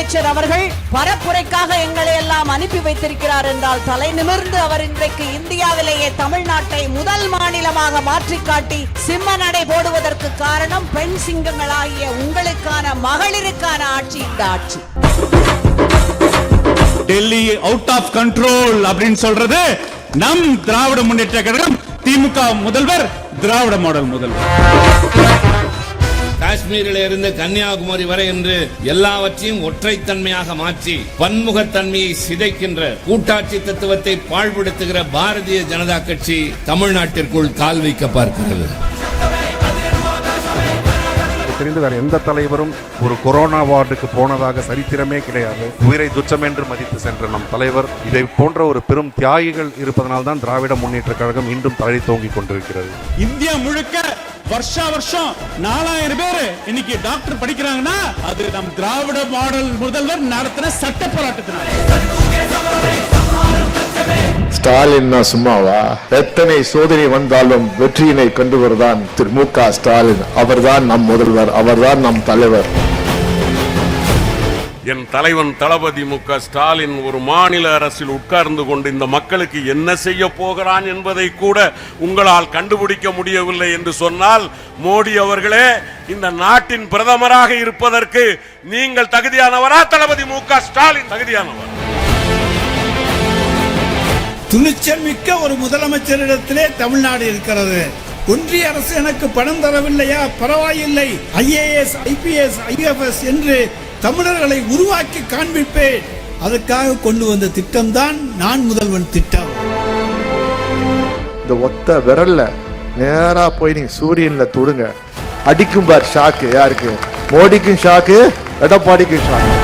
முதலமைச்சர் அவர்கள் பரப்புரைக்காக எங்களை எல்லாம் அனுப்பி வைத்திருக்கிறார் என்றால் தலை நிமிர்ந்து அவர் இன்றைக்கு இந்தியாவிலேயே தமிழ்நாட்டை முதல் மாநிலமாக மாற்றி காட்டி சிம்ம நடை போடுவதற்கு காரணம் பெண் சிங்கங்களாகிய உங்களுக்கான மகளிருக்கான ஆட்சி. இந்த ஆட்சி டெல்லி அவுட் ஆஃப் கண்ட்ரோல் அப்படின்னு சொல்றது நம் திராவிட முன்னேற்ற கழகம் திமுக முதல்வர் திராவிட மாடல் முதல்வர். காஷ்மீரில் இருந்து கன்னியாகுமரி வரை என்று எல்லாவற்றையும் ஒற்றைத்தன்மையாக மாற்றி பன்முகத்தன்மையை சிதைக்கின்ற கூட்டாட்சி தத்துவத்தை பாழ்படுத்துகிற பாரதிய ஜனதா கட்சி தமிழ்நாட்டிற்குள் கால் வைக்க பார்க்கிறது. தெரிந்து வேற எந்த தலைவரும் ஒரு கொரோனா வார்டுக்கு போனதாக சரித்திரமே கிடையாது. உயிரை துச்சம் என்று மதித்து சென்ற நம் தலைவர் இதை போன்ற ஒரு பெரும் தியாகிகள் இருப்பதனால்தான் திராவிட முன்னேற்ற கழகம் இன்றும் தழை தோங்கிக் கொண்டிருக்கிறது. இந்தியா முழுக்க வருஷம் 4000 பேர் இன்னைக்கு டாக்டர் படிக்கிறாங்கன்னா அது நம் திராவிட மாடல் முதல்வர் நடத்தின சட்ட போராட்டத்தினால. ஸ்டாலின் சும்மாவா? எத்தனை சோதனை வந்தாலும் வெற்றியினை கண்டுவர்தான் திரு மு.க. ஸ்டாலின். அவர்தான் நம் முதல்வர், அவர்தான் நம் தலைவர். என் தலைவன் தளபதி மு.க. ஸ்டாலின் ஒரு மாநில அரசில் உட்கார்ந்து கொண்டு இந்த மக்களுக்கு என்ன செய்ய போகிறான் என்பதை கூட உங்களால் கண்டுபிடிக்க முடியவில்லை என்று சொன்னால், மோடி அவர்களே, இந்த நாட்டின் பிரதமராக இருப்பதற்கு நீங்கள் தகுதியானவரா? தளபதி மு.க. ஸ்டாலின் தகுதியானவர்? துணிச்சல் மிக்க ஒரு முதலமைச்சரிடத்திலே தமிழ்நாடு இருக்கிறது. ஒன்றிய அரசு எனக்கு பணம் தரவில்லையா, பரவாயில்லை, IAS, IPS, IFS என்று தமிழர்களை உருவாக்கி காண்பிப்பேன். அதற்காக கொண்டு வந்த திட்டம் தான் நான் முதல்வன் திட்டம். இந்த ஒத்த விரல்ல நேரா போய் நீங்க சூரியன்ல தொடுங்க, அடிக்கும் பார் ஷாக்கு. யாருக்கு? மோடிக்கும் ஷாக்கு, எடப்பாடிக்கும் ஷாக்கு.